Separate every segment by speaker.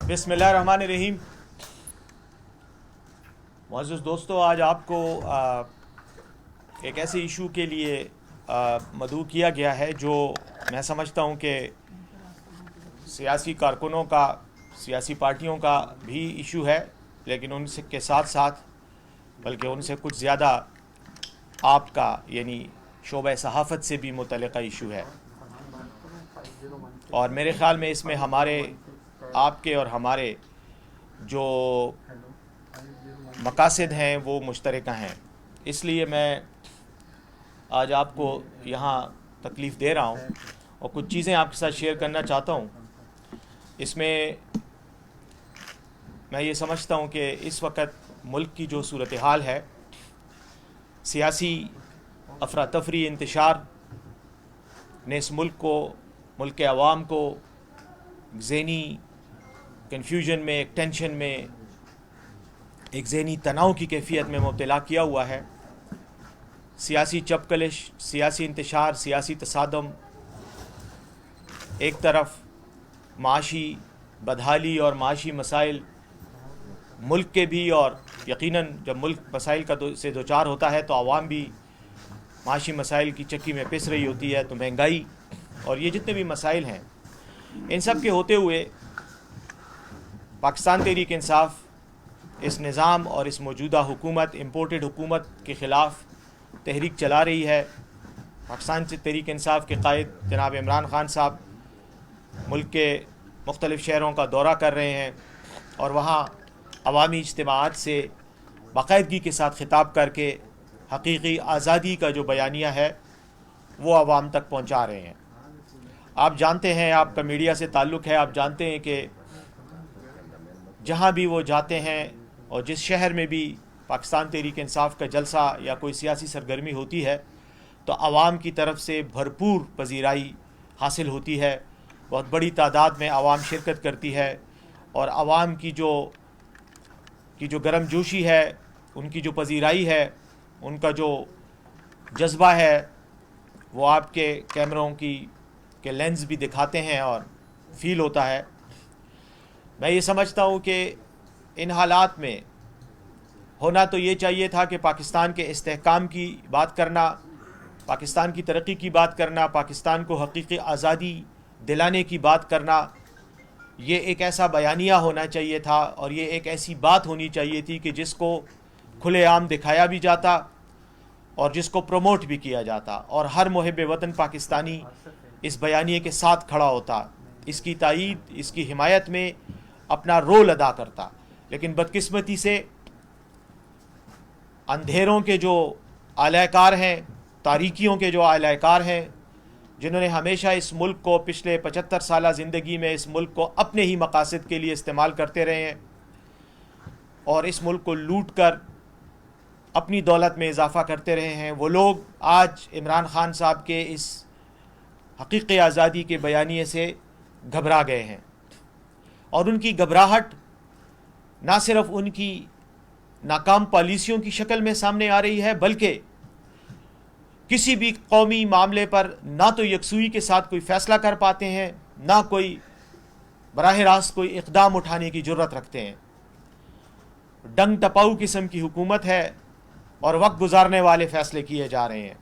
Speaker 1: बिस्मिल्लाहिर्रहमानिर्रहीम। मुअज़्ज़िज़ दोस्तों, आज आपको एक ऐसे इशू के लिए मदऊ किया गया है जो मैं समझता हूँ कि सियासी कारकुनों का, सियासी पार्टियों का भी इशू है, लेकिन उनसे के साथ साथ बल्कि उनसे कुछ ज़्यादा आपका यानी शोबा सहाफ़त से भी मुतल्लिक़ा इशू है। और मेरे ख़्याल में इसमें हमारे, आपके और हमारे जो मकासद हैं वो मुश्तरका हैं। इसलिए मैं आज आपको यहाँ तकलीफ़ दे रहा हूँ और कुछ चीज़ें आपके साथ शेयर करना चाहता हूँ। इसमें मैं ये समझता हूँ कि इस वक्त मुल्क की जो सूरत हाल है, सियासी अफरा तफरी इंतशार ने इस मुल्क के अवाम को ज़हनी कन्फ्यूजन में, एक टेंशन में, एक ज़हनी तनाव की कैफियत में मुब्तला किया हुआ है। सियासी चपकलिश, सियासी इंतशार, सियासी तसादम एक तरफ, माशी बदहाली और माशी मसाइल मुल्क के भी, और यकीनन जब मुल्क मसाइल से दो चार होता है तो आवाम भी माशी मसाइल की चक्की में पिस रही होती है। तो महंगाई और ये जितने भी मसाइल हैं, इन सब के होते हुए पाकिस्तान तहरीक इंसाफ इस निज़ाम और इस मौजूदा हुकूमत, इम्पोर्टेड हुकूमत के ख़िलाफ़ तहरीक चला रही है। पाकिस्तान से तहरीक इंसाफ के कायद जनाब इमरान ख़ान साहब मुल्क के मुख्तलिफ़ शहरों का दौरा कर रहे हैं और वहाँ अवामी इज्तिमाआत से बाकायदगी के साथ ख़िताब करके हकीकी आज़ादी का जो बयानिया है वो आवाम तक पहुँचा रहे हैं। आप जानते हैं, आपका मीडिया से ताल्लुक़ है, आप जानते हैं कि जहाँ भी वो जाते हैं और जिस शहर में भी पाकिस्तान तहरीक इंसाफ का जलसा या कोई सियासी सरगर्मी होती है तो आवाम की तरफ से भरपूर पजीराई हासिल होती है। बहुत बड़ी तादाद में आवाम शिरकत करती है और आवाम की जो गर्मजोशी है, उनकी जो पजीराई है, उनका जो जज्बा है, वो आपके कैमरों के लेंस भी दिखाते हैं और फील होता है। मैं ये समझता हूँ कि इन हालात में होना तो ये चाहिए था कि पाकिस्तान के इस्तेहकाम की बात करना, पाकिस्तान की तरक्की की बात करना, पाकिस्तान को हकीकी आज़ादी दिलाने की बात करना, ये एक ऐसा बयानिया होना चाहिए था और ये एक ऐसी बात होनी चाहिए थी कि जिसको खुलेआम दिखाया भी जाता और जिसको प्रमोट भी किया जाता और हर मुहिब वतन पाकिस्तानी इस बयानिए के साथ खड़ा होता, इसकी तायीद, इसकी हिमायत में अपना रोल अदा करता। लेकिन बदकिस्मती से अंधेरों के जो आलाकार हैं, तारीकियों के जो आलाकार हैं, जिन्होंने हमेशा इस मुल्क को पिछले 75 साल ज़िंदगी में इस मुल्क को अपने ही मकासद के लिए इस्तेमाल करते रहे हैं और इस मुल्क को लूट कर अपनी दौलत में इजाफ़ा करते रहे हैं, वो लोग आज इमरान ख़ान साहब के इस हकीकी आज़ादी के बयानिए से घबरा गए हैं। और उनकी घबराहट ना सिर्फ उनकी नाकाम पॉलिसियों की शक्ल में सामने आ रही है, बल्कि किसी भी कौमी मामले पर ना तो यकसुई के साथ कोई फ़ैसला कर पाते हैं, ना कोई बराह रास्त कोई इक़दाम उठाने की जुर्रत रखते हैं। डंग टपाऊ किस्म की हुकूमत है और वक्त गुजारने वाले फ़ैसले किए जा रहे हैं।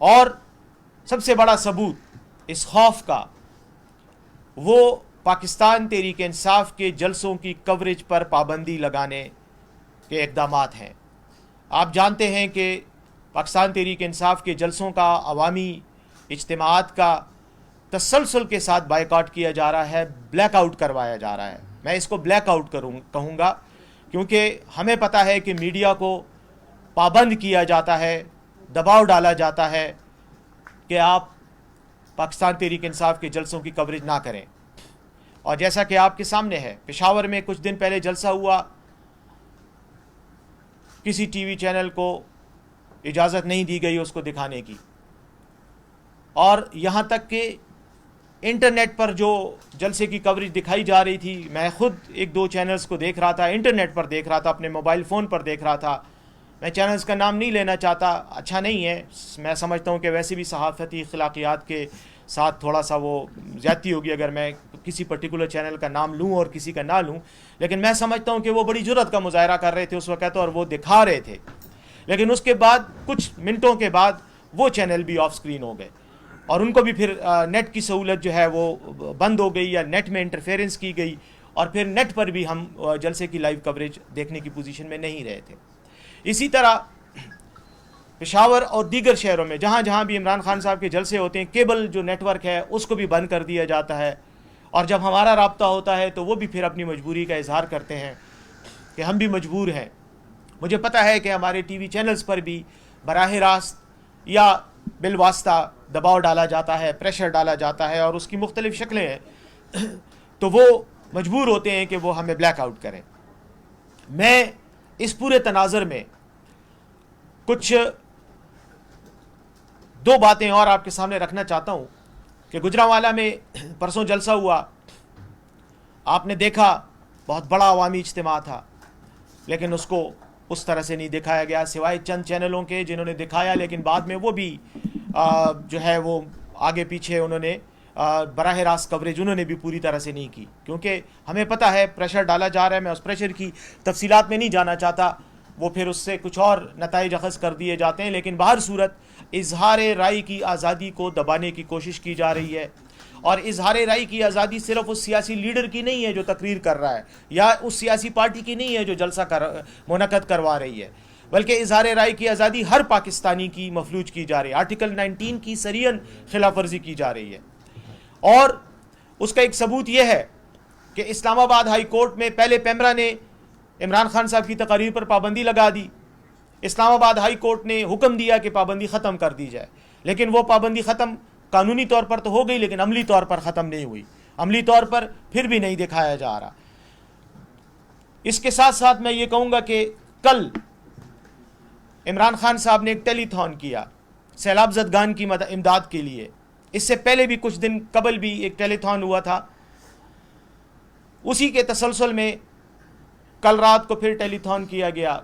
Speaker 1: और सबसे बड़ा सबूत इस खौफ का वो पाकिस्तान तहरीक इंसाफ के जलसों की कवरेज पर पाबंदी लगाने के इक़दामात हैं। आप जानते हैं कि पाकिस्तान तहरीक इंसाफ के जलसों का, अवामी इज्तिमाआत का तसलसल के साथ बायकॉट किया जा रहा है, ब्लैकआउट करवाया जा रहा है। मैं इसको ब्लैकआउट कहूँगा क्योंकि हमें पता है कि मीडिया को पाबंद किया जाता है, दबाव डाला जाता है कि आप पाकिस्तान तहरीक इंसाफ के जलसों की कवरेज ना करें। और जैसा कि आपके सामने है, पेशावर में कुछ दिन पहले जलसा हुआ, किसी टीवी चैनल को इजाज़त नहीं दी गई उसको दिखाने की, और यहाँ तक कि इंटरनेट पर जो जलसे की कवरेज दिखाई जा रही थी, मैं ख़ुद एक दो चैनल्स को देख रहा था, इंटरनेट पर देख रहा था, अपने मोबाइल फ़ोन पर देख रहा था। मैं चैनल्स का नाम नहीं लेना चाहता, अच्छा नहीं है, मैं समझता हूँ कि वैसे भी सहाफ़ती अखलाकियात के साथ थोड़ा सा वो ज़्यादती होगी अगर मैं کسی پرٹیکولر چینل کا نام لوں اور کسی کا نہ لوں، لیکن میں سمجھتا ہوں کہ وہ بڑی جرات کا مظاہرہ کر رہے تھے اس وقت اور وہ دکھا رہے تھے، لیکن اس کے بعد کچھ منٹوں کے بعد وہ چینل بھی آف سکرین ہو گئے اور ان کو بھی پھر نیٹ کی سہولت جو ہے وہ بند ہو گئی یا نیٹ میں انٹرفیئرنس کی گئی، اور پھر نیٹ پر بھی ہم جلسے کی لائیو کوریج دیکھنے کی پوزیشن میں نہیں رہے تھے۔ اسی طرح پشاور اور دیگر شہروں میں جہاں جہاں بھی عمران خان صاحب کے جلسے ہوتے ہیں، کیبل جو نیٹ ورک ہے اس کو بھی بند کر دیا جاتا ہے، اور جب ہمارا رابطہ ہوتا ہے تو وہ بھی پھر اپنی مجبوری کا اظہار کرتے ہیں کہ ہم بھی مجبور ہیں۔ مجھے پتہ ہے کہ ہمارے ٹی وی چینلز پر بھی براہ راست یا بالواسطہ دباؤ ڈالا جاتا ہے، پریشر ڈالا جاتا ہے، اور اس کی مختلف شکلیں ہیں، تو وہ مجبور ہوتے ہیں کہ وہ ہمیں بلیک آؤٹ کریں۔ میں اس پورے تناظر میں کچھ دو باتیں اور آپ کے سامنے رکھنا چاہتا ہوں کہ گجرانوالہ میں پرسوں جلسہ ہوا، آپ نے دیکھا بہت بڑا عوامی اجتماع تھا، لیکن اس کو اس طرح سے نہیں دکھایا گیا، سوائے چند چینلوں کے جنہوں نے دکھایا، لیکن بعد میں وہ بھی جو ہے وہ آگے پیچھے انہوں نے براہ راست کوریج انہوں نے بھی پوری طرح سے نہیں کی، کیونکہ ہمیں پتہ ہے پریشر ڈالا جا رہا ہے۔ میں اس پریشر کی تفصیلات میں نہیں جانا چاہتا، وہ پھر اس سے کچھ اور نتائج اخذ کر دیے جاتے ہیں، لیکن بہر صورت اظہار رائے کی آزادی کو دبانے کی کوشش کی جا رہی ہے، اور اظہار رائے کی آزادی صرف اس سیاسی لیڈر کی نہیں ہے جو تقریر کر رہا ہے، یا اس سیاسی پارٹی کی نہیں ہے جو جلسہ منعقد کروا رہی ہے، بلکہ اظہار رائے کی آزادی ہر پاکستانی کی مفلوج کی جا رہی ہے۔ آرٹیکل 19 کی سریعاً خلاف ورزی کی جا رہی ہے، اور اس کا ایک ثبوت یہ ہے کہ اسلام آباد ہائی کورٹ میں پہلے پیمرا نے عمران خان صاحب کی تقاریر پر پابندی لگا دی، اسلام آباد ہائی کورٹ نے حکم دیا کہ پابندی ختم کر دی جائے، لیکن وہ پابندی ختم قانونی طور پر تو ہو گئی، لیکن عملی طور پر ختم نہیں ہوئی، عملی طور پر پھر بھی نہیں دکھایا جا رہا۔ اس کے ساتھ ساتھ میں یہ کہوں گا کہ کل عمران خان صاحب نے ایک ٹیلی تھون کیا سیلاب زدگان کی امداد کے لیے، اس سے پہلے بھی کچھ دن قبل بھی ایک ٹیلی تھون ہوا تھا، اسی کے تسلسل میں کل رات کو پھر ٹیلی تھون کیا گیا۔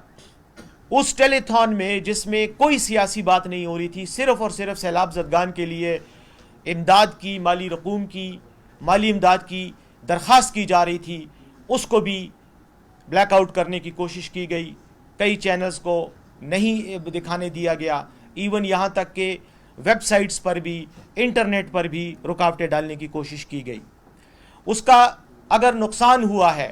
Speaker 1: اس ٹیلی تھون میں جس میں کوئی سیاسی بات نہیں ہو رہی تھی، صرف اور صرف سیلاب زدگان کے لیے امداد کی، مالی رقوم کی، مالی امداد کی درخواست کی جا رہی تھی، اس کو بھی بلیک آؤٹ کرنے کی کوشش کی گئی، کئی چینلز کو نہیں دکھانے دیا گیا، ایون یہاں تک کہ ویب سائٹس پر بھی، انٹرنیٹ پر بھی رکاوٹیں ڈالنے کی کوشش کی گئی۔ اس کا اگر نقصان ہوا ہے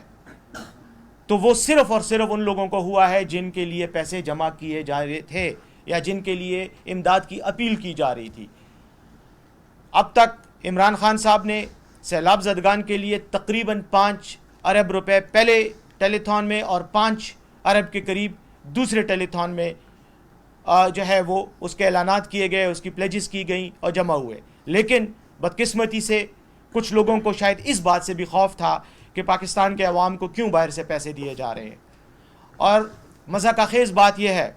Speaker 1: تو وہ صرف اور صرف ان لوگوں کو ہوا ہے جن کے لیے پیسے جمع کیے جا رہے تھے یا جن کے لیے امداد کی اپیل کی جا رہی تھی۔ اب تک عمران خان صاحب نے سیلاب زدگان کے لیے تقریباً 5 ارب روپے پہلے ٹیلی تھون میں اور 5 ارب کے قریب دوسرے ٹیلی تھون میں جو ہے وہ اس کے اعلانات کیے گئے، اس کی پلیجز کی گئیں اور جمع ہوئے، لیکن بدقسمتی سے کچھ لوگوں کو شاید اس بات سے بھی خوف تھا کہ پاکستان کے عوام کو کیوں باہر سے پیسے دیے جا رہے ہیں۔ اور مضحکہ خیز بات یہ ہے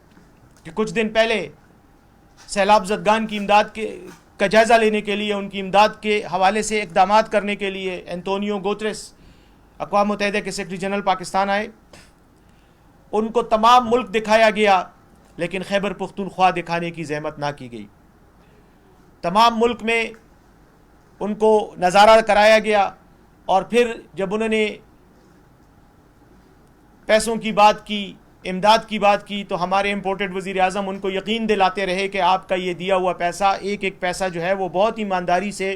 Speaker 1: کہ کچھ دن پہلے سیلاب زدگان کی امداد کا جائزہ لینے کے لیے، ان کی امداد کے حوالے سے اقدامات کرنے کے لیے اینٹونیو گوتریس اقوام متحدہ کے سیکرٹری جنرل پاکستان آئے، ان کو تمام ملک دکھایا گیا، لیکن خیبر پختونخوا دکھانے کی زحمت نہ کی گئی۔ تمام ملک میں ان کو نظارہ کرایا گیا، اور پھر جب انہوں نے پیسوں کی بات کی، امداد کی بات کی، تو ہمارے امپورٹڈ وزیر اعظم ان کو یقین دلاتے رہے کہ آپ کا یہ دیا ہوا پیسہ، ایک ایک پیسہ جو ہے وہ بہت ایمانداری سے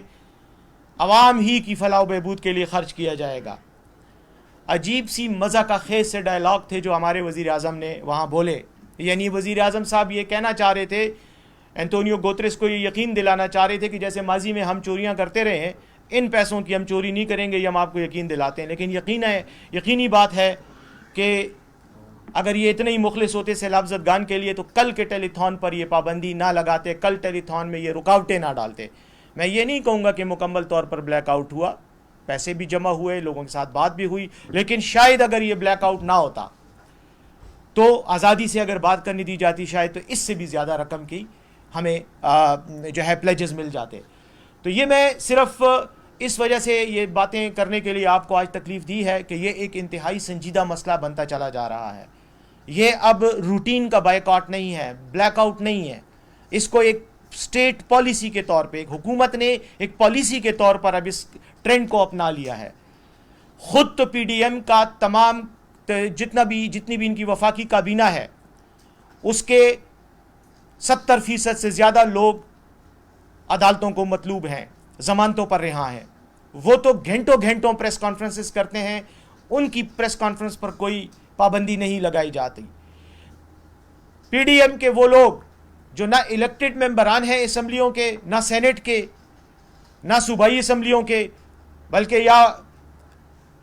Speaker 1: عوام ہی کی فلاح و بہبود کے لیے خرچ کیا جائے گا۔ عجیب سی مضحکہ خیز سے ڈائلاگ تھے جو ہمارے وزیر اعظم نے وہاں بولے، یعنی وزیر اعظم صاحب یہ کہنا چاہ رہے تھے، اینٹونیو گوتریس کو یہ یقین دلانا چاہ رہے تھے کہ جیسے ماضی میں ہم چوریاں کرتے رہے ہیں، ان پیسوں کی ہم چوری نہیں کریں گے، یہ ہم آپ کو یقین دلاتے ہیں۔ لیکن یقینی بات ہے کہ اگر یہ اتنے ہی مخلص ہوتے سیلاب زدگان کے لیے تو کل کے ٹیلی تھون پر یہ پابندی نہ لگاتے، کل ٹیلی تھون میں یہ رکاوٹیں نہ ڈالتے۔ میں یہ نہیں کہوں گا کہ مکمل طور پر بلیک آؤٹ ہوا، پیسے بھی جمع ہوئے، لوگوں کے ساتھ بات بھی ہوئی، لیکن شاید اگر یہ بلیک آؤٹ نہ ہوتا تو آزادی سے اگر بات کرنے دی جاتی، شاید تو اس سے بھی زیادہ رقم کی ہمیں جو ہے پلیجز مل جاتے۔ تو یہ میں صرف اس وجہ سے یہ باتیں کرنے کے لیے آپ کو آج تکلیف دی ہے کہ یہ ایک انتہائی سنجیدہ مسئلہ بنتا چلا جا رہا ہے۔ یہ اب روٹین کا بائیکاٹ نہیں ہے، بلیک آؤٹ نہیں ہے، اس کو ایک स्टेट पॉलिसी के तौर पे, एक हुकूमत ने एक पॉलिसी के तौर पर अब इस ट्रेंड को अपना लिया है। खुद तो पीडीएम का तमाम जितनी भी इनकी वफाकी काबीना है, उसके 70% से ज़्यादा लोग अदालतों को मतलूब हैं, ज़मानतों पर रिहा हैं। वो तो घंटों घंटों प्रेस कॉन्फ्रेंसेस करते हैं, उनकी प्रेस कॉन्फ्रेंस पर कोई पाबंदी नहीं लगाई जाती। पीडीएम के वो लोग जो ना इलेक्टेड मेंबरान हैं असम्बलियों के, ना सेनेट के, ना सूबाई असम्बलियों के, बल्कि या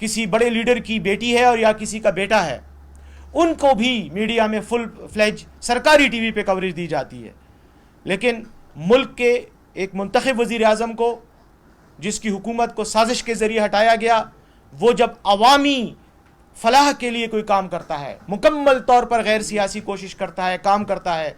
Speaker 1: किसी बड़े लीडर की बेटी है और या किसी का बेटा है, उनको भी मीडिया में फुल फ्लेज सरकारी टीवी पे कवरेज दी जाती है। लेकिन मुल्क के एक मुंतखब वज़ीर आज़म को, जिसकी हुकूमत को साजिश के ज़रिए हटाया गया, वो जब अवामी फलाह के लिए कोई काम करता है, मुकम्मल तौर पर गैर सियासी कोशिश करता है, काम करता है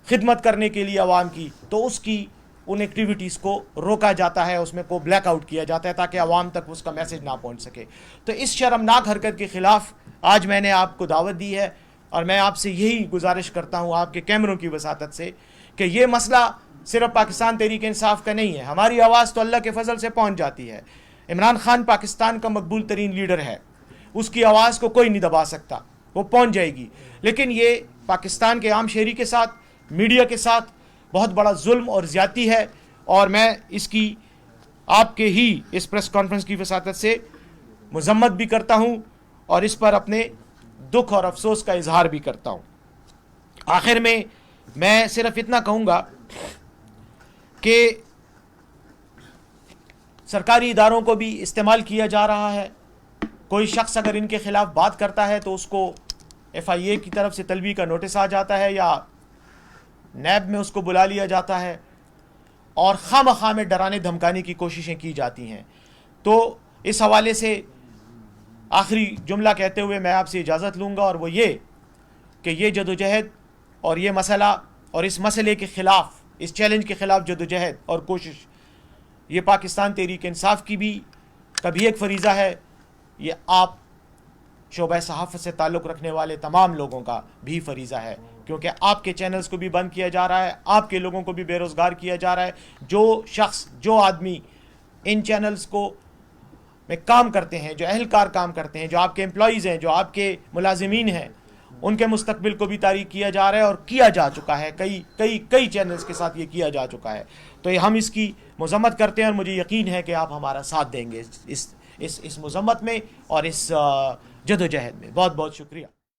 Speaker 1: खिदमत करने के लिए अवाम की, तो उसकी उन एक्टिविटीज़ को रोका जाता है, उसमें को ब्लैक आउट किया जाता है ताकि अवाम तक उसका मैसेज ना पहुंच सके। तो इस शर्मनाक हरकत के ख़िलाफ़ आज मैंने आपको दावत दी है और मैं आपसे यही गुजारिश करता हूँ आपके कैमरों की वसातत से कि ये मसला सिर्फ पाकिस्तान तहरीक इंसाफ का नहीं है। हमारी आवाज़ तो अल्लाह के फजल से पहुँच जाती है। इमरान खान पाकिस्तान का मकबूल तरीन लीडर है, उसकी आवाज़ को कोई नहीं दबा सकता, वो पहुँच जाएगी। लेकिन ये पाकिस्तान के आम शहरी के साथ, मीडिया के साथ बहुत बड़ा जुल्म और ज़्यादती है, और मैं इसकी आपके ही इस प्रेस कॉन्फ्रेंस की वसातत से मजम्मत भी करता हूँ और इस पर अपने दुख और अफसोस का इजहार भी करता हूँ। आखिर में मैं सिर्फ इतना कहूँगा कि सरकारी इदारों को भी इस्तेमाल किया जा रहा है। कोई शख्स अगर इनके ख़िलाफ़ बात करता है तो उसको FIA की तरफ से तलबी का नोटिस आ जाता है या नैब में उसको बुला लिया जाता है और खामखा में डराने धमकाने की कोशिशें की जाती हैं। तो इस हवाले से आखिरी जुमला कहते हुए मैं आपसे इजाज़त लूँगा, और वो ये कि ये जदोजहद और ये मसला और इस मसले के ख़िलाफ़, इस चैलेंज के ख़िलाफ़ जदोजहद और कोशिश, ये पाकिस्तान तहरीक इंसाफ की भी कभी एक फरीज़ा है, ये आप शोबा सहाफ़त से ताल्लुक़ रखने वाले तमाम लोगों का भी फरीज़ा है, क्योंकि आपके चैनल्स को भी बंद किया जा रहा है, आपके लोगों को भी बेरोज़गार किया जा रहा है। जो शख्स, जो आदमी इन चैनल्स को में काम करते हैं, जो अहलकार काम करते हैं, जो आपके एम्प्लॉइज़ हैं, जो आपके मुलाजिमीन हैं, उनके मुस्तकबिल को भी तारीक किया जा रहा है और किया जा चुका है। कई चैनल्स के साथ ये किया जा चुका है। तो ये हम इसकी मज़म्मत करते हैं और मुझे यकीन है कि आप हमारा साथ देंगे इस मज़म्मत में और इस जदोजहद में। बहुत बहुत शुक्रिया।